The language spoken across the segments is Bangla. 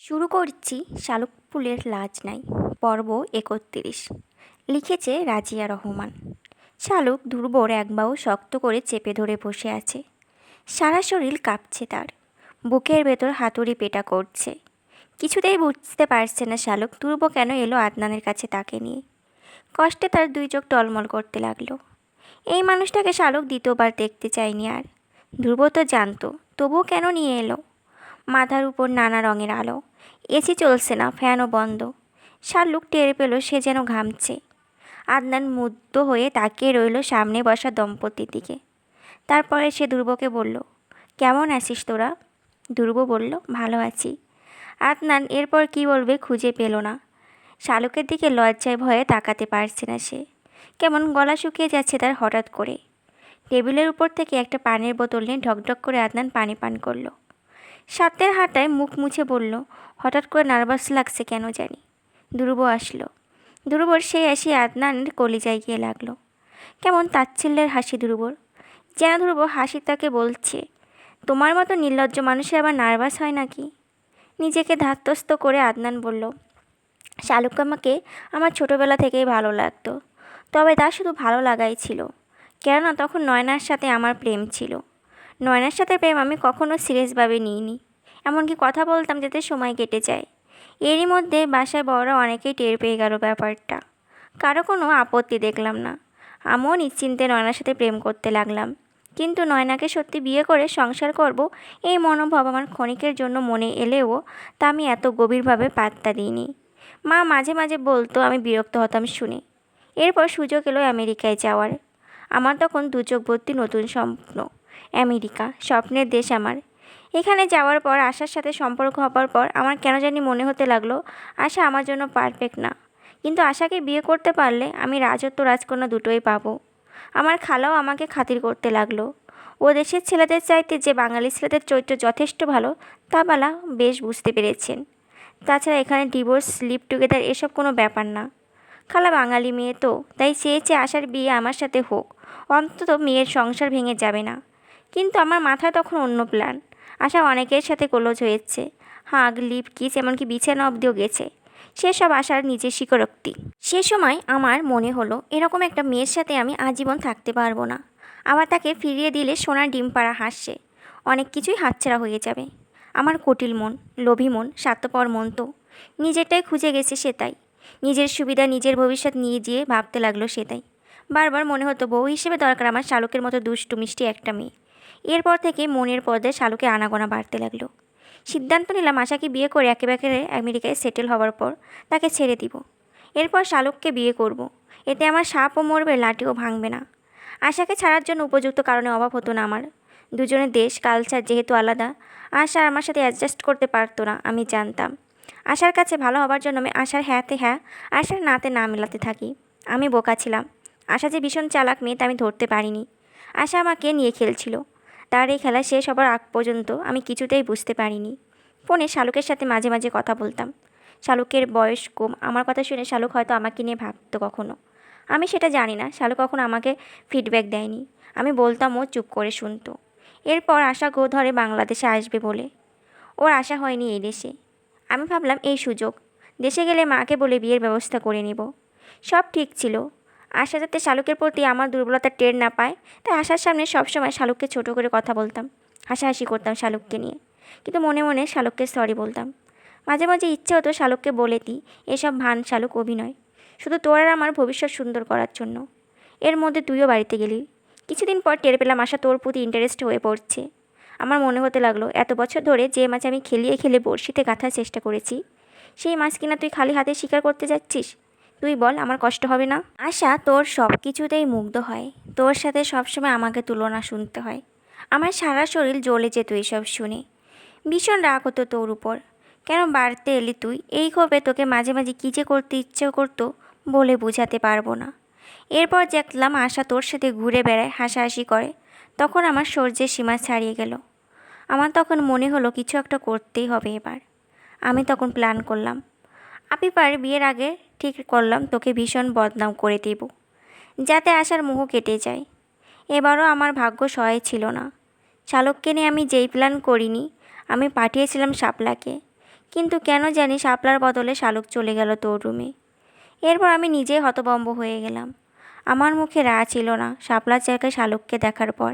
শুরু করছি শালুক ফুলের লাজ নাই পর্ব ৩১। লিখেছে রাজিয়া রহমান। শালুক দুর্বর এক বাহু শক্ত করে চেপে ধরে বসে আছে। সারা শরীর কাঁপছে তার, বুকের ভেতর হাতুড়ি পেটা করছে। কিছুতেই বুঝতে পারছে না শালুক ধ্রুব কেন এলো আদনানের কাছে তাকে নিয়ে। কষ্টে তার দুই চোখ টলমল করতে লাগলো। এই মানুষটাকে শালুক দ্বিতীয়বার দেখতে চায়নি আর। ধ্রুব তো জানতো, তবুও কেন নিয়ে এলো। মাথার উপর নানা রঙের আলো, এসি চলছে না, ফ্যানও বন্ধ। শালুক টের পেল সে যেন ঘামছে। আদনান মুগ্ধ হয়ে তাকিয়ে রইল সামনে বসা দম্পতির দিকে। তারপরে সে ধ্রুবকে বলল, কেমন আছিস তোরা? ধ্রুব বলল, ভালো আছি। আদনান এরপর কি বলবে খুঁজে পেল না। শালুকের দিকে লজ্জায় ভয়ে তাকাতে পারছে না সে। কেমন গলা শুকিয়ে যাচ্ছে তার হঠাৎ করে। টেবিলের উপর থেকে একটা পানির বোতল নিয়ে ঢকঢক করে আদনান পানি পান করলো। সাতের হাঁটায় মুখ মুছে বলল, হঠাৎ করে নার্ভাস লাগছে কেন জানি। ধ্রুব আসলো। ধ্রুবর সেই হাসি আদনানের কলিজায় গিয়ে লাগলো। কেমন তাচ্ছিল্যের হাসি ধ্রুবর, যেন ধ্রুব হাসি তাকে বলছে, তোমার মতো নির্লজ্জ মানুষের আবার নার্ভাস হয় নাকি। নিজেকে ধাতস্থ করে আদনান বলল, শালুক আমাকে আমার ছোটোবেলা থেকেই ভালো লাগতো। তবে তা শুধু ভালো লাগাই ছিল, কেননা তখন নয়নার সাথে আমার প্রেম ছিল। নয়নার সাথে প্রেম আমি কখনো সিরিয়াসভাবে নিইনি। এমনকি কথা বলতাম যাতে সময় কেটে যায়। এরই মধ্যে বাসায় বড়রা অনেকেই টের পেয়ে গেল ব্যাপারটা। কারো কোনো আপত্তি দেখলাম না। আমিও নিশ্চিন্তে নয়নার সাথে প্রেম করতে লাগলাম। কিন্তু নয়নাকে সত্যি বিয়ে করে সংসার করব, এই মনোভাব আমার ক্ষণিকের জন্য মনে এলেও তা আমি এত গভীরভাবে পাত্তা দিইনি। মা মাঝে মাঝে বলতো, আমি বিরক্ত হতাম শুনে। এরপর সুযোগ এলো আমেরিকায় যাওয়ার। আমার তখন দু চোখ ভর্তি নতুন স্বপ্ন। আমেরিকা স্বপ্নের দেশ আমার। এখানে যাওয়ার পর আশার সাথে সম্পর্ক হবার পর আমার কেন জানি মনে হতে লাগলো আশা আমার জন্য পারফেক্ট না। কিন্তু আশাকে বিয়ে করতে পারলে আমি রাজত্ব রাজকন্যা দুটোই পাবো। আমার খালাও আমাকে খাতির করতে লাগলো। ও দেশের ছেলেদের চাইতে যে বাঙালি ছেলেদের চরিত্র যথেষ্ট ভালো তা বালা বেশ বুঝতে পেরেছেন। তাছাড়া এখানে ডিভোর্স, লিভ টুগেদার এসব কোনো ব্যাপার না। খালা বাঙালি মেয়ে তো, তাই চেয়েছে আশার বিয়ে আমার সাথে হোক, অন্তত মেয়ের সংসার ভেঙে যাবে না। কিন্তু আমার মাথায় তখন অন্য প্ল্যান। আশা অনেকের সাথে ক্লোজ হয়েছে, হাগ, লিপ, কিস, এমনকি বিছানা অবধিও গেছে। সেসব আশার নিজের স্বীকারোক্তি। সে সময় আমার মনে হলো এরকম একটা মেয়ের সাথে আমি আজীবন থাকতে পারবো না। আবার তাকে ফিরিয়ে দিলে সোনার ডিম পাড়া হাসছে, অনেক কিছুই হাতছাড়া হয়ে যাবে। আমার কুটিল মন, লোভী মন, স্বার্থপর মন তো নিজেরটাই খুঁজে গেছে সে তাই। নিজের সুবিধা, নিজের ভবিষ্যৎ নিয়ে যেয়ে ভাবতে লাগলো সে তাই। বারবার মনে হতো বউ হিসেবে দরকার আমার শালুকের মতো দুষ্টু মিষ্টি একটা মেয়ে। এরপর থেকে মনের পর্দায় শালুকে আনাগোনা বাড়তে লাগলো। সিদ্ধান্ত নিলাম আশাকে বিয়ে করে একেবারে আমেরিকায় সেটেল হওয়ার পর তাকে ছেড়ে দিব। এরপর শালুককে বিয়ে করব। এতে আমার সাপও মরবে, লাঠিও ভাঙবে না। আশাকে ছাড়ার জন্য উপযুক্ত কারণে অভাব হতো না আমার। দুজনের দেশ কালচার যেহেতু আলাদা, আশা আমার সাথে অ্যাডজাস্ট করতে পারতো না আমি জানতাম। আশার কাছে ভালো হবার জন্য আমি আশার হ্যাঁতে হ্যাঁ, আশার নাতে না মেলাতে থাকি। আমি বোকা ছিলাম। আশা যে ভীষণ চালাক মেয়ে তা আমি ধরতে পারিনি। আশা আমাকে নিয়ে খেলছিল। তার এই খেলা শেষ হবার আগ পর্যন্ত আমি কিছুতেই বুঝতে পারিনি। ফোনে শালুকের সাথে মাঝে মাঝে কথা বলতাম। শালুকের বয়স কম, আমার কথা শুনে শালুক হয়তো আমাকে নিয়ে ভাবতো কখনো। আমি সেটা জানি না। শালুক কখনো আমাকে ফিডব্যাক দেয়নি। আমি বলতাম, ও চুপ করে শুনতো। এরপর আশা গো ধরে বাংলাদেশে আসবে বলে। ওর আশা হয়নি এই দেশে। আমি ভাবলাম এই সুযোগ, দেশে গেলে মাকে বলে বিয়ের ব্যবস্থা করে নেব। সব ঠিক ছিল। আশা যাতে শালুকের প্রতি আমার দুর্বলতা টের না পায়, তাই আশার সামনে সবসময় শালুককে ছোট করে কথা বলতাম, হাসাহাসি করতাম শালুককে নিয়ে। কিন্তু মনে মনে শালুককে সরি বলতাম। মাঝে মাঝে ইচ্ছে হতো শালুককে বলে দিই, এসব ভান শালুক, অভিনয়, শুধু তোর আর আমার ভবিষ্যৎ সুন্দর করার জন্য। এর মধ্যে তুইও বাড়িতে গেলি। কিছুদিন পর টের পেলাম আশা তোর প্রতি ইন্টারেস্ট হয়ে পড়ছে। আমার মনে হতে লাগলো এত বছর ধরে যে মাছ আমি খেলিয়ে খেলে বড়শিতে গাঁথার চেষ্টা করেছি, সেই মাছ কিনা তুই খালি হাতে শিকার করতে যাচ্ছিস। তুই বল, আমার কষ্ট হবে না? আশা তোর সব কিছুতেই মুগ্ধ হয়। তোর সাথে সবসময় আমাকে তুলনা শুনতে হয়। আমার সারা শরীর জ্বলে যেত এসব শুনে। ভীষণ রাগ হতো তোর উপর। কেন বাড়তে এলি তুই? এই ক্ষোভে তোকে মাঝে মাঝে কী যে করতে ইচ্ছে করতো বলে বোঝাতে পারবো না। এরপর দেখলাম আশা তোর সাথে ঘুরে বেড়ায়, হাসাহাসি করে। তখন আমার সহ্যের সীমা ছাড়িয়ে গেল। আমার তখন মনে হলো কিছু একটা করতেই হবে এবার। আমি তখন প্ল্যান করলাম। আপিপার বিয়ের আগে ঠিক করলাম তোকে ভীষণ বদনাম করে দেব, যাতে আশার মোহ কেটে যায়। এবারও আমার ভাগ্য সহায় ছিল না। শালুককে নিয়ে আমি যেই প্ল্যান করিনি, আমি পাঠিয়েছিলাম শাপলাকে। কিন্তু কেন জানি শাপলার বদলে শালুক চলে গেল তোর রুমে। এরপর আমি নিজেই হতভম্ব হয়ে গেলাম। আমার মুখে রা ছিল না শাপলার জায়গায় শালুককে দেখার পর।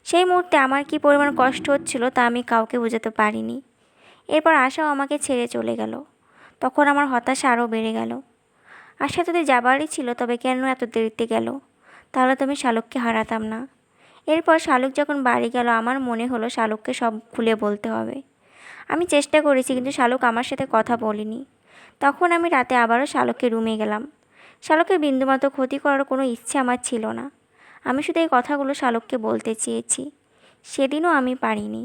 সেই মুহূর্তে আমার কী পরিমাণ কষ্ট হচ্ছিল তা আমি কাউকে বোঝাতে পারিনি। এরপর আশাও আমাকে ছেড়ে চলে গেল। তখন আমার হতাশা আরও বেড়ে গেল। আশা যদি যাবারই ছিল তবে কেন এত দেরিতে গেল? তাহলে তো আমি শালুককে হারাতাম না। এরপর শালুক যখন বাড়ি গেল আমার মনে হলো শালুককে সব খুলে বলতে হবে। আমি চেষ্টা করেছি কিন্তু শালুক আমার সাথে কথা বলেনি। তখন আমি রাতে আবারও শালুকের রুমে গেলাম। শালুকের বিন্দুমাত্র ক্ষতি করার কোনো ইচ্ছে আমার ছিল না। আমি শুধু এই কথাগুলো শালুককে বলতে চেয়েছি। সেদিনও আমি পারিনি।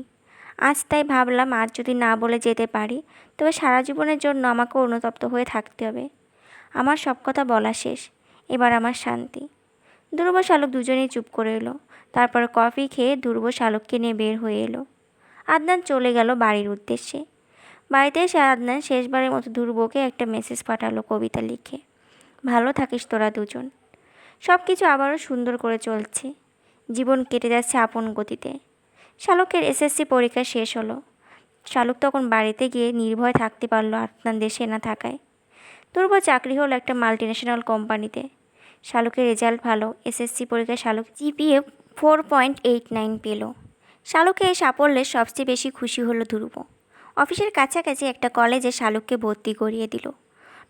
আজ তাই ভাবলাম আজ যদি না বলে যেতে পারি তবে সারা জীবনের জন্য আমাকে অনুতপ্ত হয়ে থাকতে হবে। আমার সব কথা বলা শেষ। এবার আমার শান্তি। ধ্রুব শালুক দুজনেই চুপ করে এলো। তারপর কফি খেয়ে ধ্রুব শালুককে নিয়ে বের হয়ে এলো। আদনান চলে গেল বাড়ির উদ্দেশ্যে। বাড়িতে এসে আদনান শেষবারের মতো ধ্রুবকে একটা মেসেজ পাঠালো কবিতা লিখে। ভালো থাকিস তোরা দুজন। সব কিছু আবারও সুন্দর করে চলছে। জীবন কেটে যাচ্ছে আপন গতিতে। শালুকের এসএসসি পরীক্ষা শেষ হলো। শালুক তখন বাড়িতে গিয়ে নির্ভয় থাকতে পারলো আদনান দেশে না থাকায়। ধ্রুব চাকরি হলো একটা মাল্টিন্যাশনাল কোম্পানিতে। শালুকের রেজাল্ট ভালো। এসএসসি পরীক্ষায় শালুক জিপিএ 4.89 পেল। শালুকের এই সাফল্যে সবচেয়ে বেশি খুশি হলো ধ্রুব। অফিসের কাছাকাছি একটা কলেজে শালুককে ভর্তি করিয়ে দিল।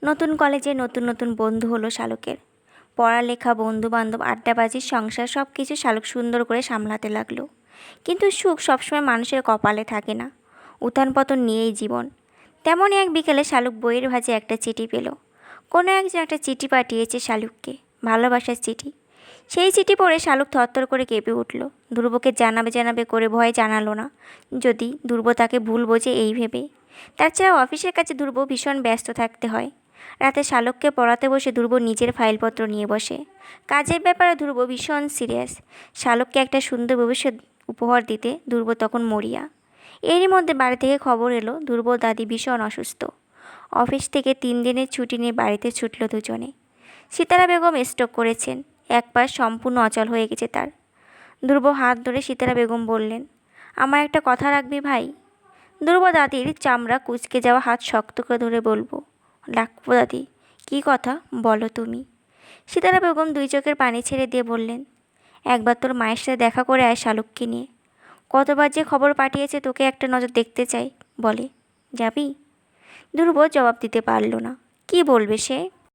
নতুন কলেজে নতুন নতুন বন্ধু হলো শালুকের। পড়ালেখা, বন্ধুবান্ধব, আড্ডাবাজির সংসার সব কিছু শালুক সুন্দর করে সামলাতে লাগলো। কিন্তু সুখ সবসময় মানুষের কপালে থাকে না। উত্থান পতন নিয়েই জীবন। তেমনই এক বিকেলে শালুক বইয়ের ভাঁজে একটা চিঠি পেল। কোনো একজন একটা চিঠি পাঠিয়েছে শালুককে, ভালোবাসার চিঠি। সেই চিঠি পড়ে শালুক থরথর করে কেঁপে উঠল। ধ্রুবকে জানাবে জানাবে করে ভয়ে জানালো না, যদি ধ্রুব তাকে ভুল বোঝে এই ভেবে। তাছাড়া অফিসের কাছে ধ্রুব ভীষণ ব্যস্ত থাকতে হয়। রাতে শালুককে পড়াতে বসে ধ্রুব নিজের ফাইলপত্র নিয়ে বসে। কাজের ব্যাপারে ধ্রুব ভীষণ সিরিয়াস। শালুককে একটা সুন্দর ভবিষ্যৎ উপহার দিতে ধ্রুব তখন মরিয়া। এরই মধ্যে বাড়ি থেকে খবর এলো ধ্রুব দাদি ভীষণ অসুস্থ। অফিস থেকে 3 দিনের ছুটি নিয়ে বাড়িতে ছুটল দুজনে। সিতারা বেগম স্ট্রোক করেছেন। এক পাশ সম্পূর্ণ অচল হয়ে গেছে তার। ধ্রুব হাত ধরে সিতারা বেগম বললেন, আমার একটা কথা রাখবি ভাই? ধ্রুব দাদির চামড়া কুঁচকে যাওয়া হাত শক্ত করে ধরে বলবো, রাখবো দাদি। কী কথা বলো তুমি? সিতারা বেগম 2 চোখের পানি ছেড়ে দিয়ে বললেন, একবার তোর মায়ের সাথে দেখা করে আয় শালুককে নিয়ে। কতবার যে খবর পাঠিয়েছে তোকে একটা নজর দেখতে চাই বলে। যাবি? ধ্রুব জবাব দিতে পারল না। কি বলবে সে?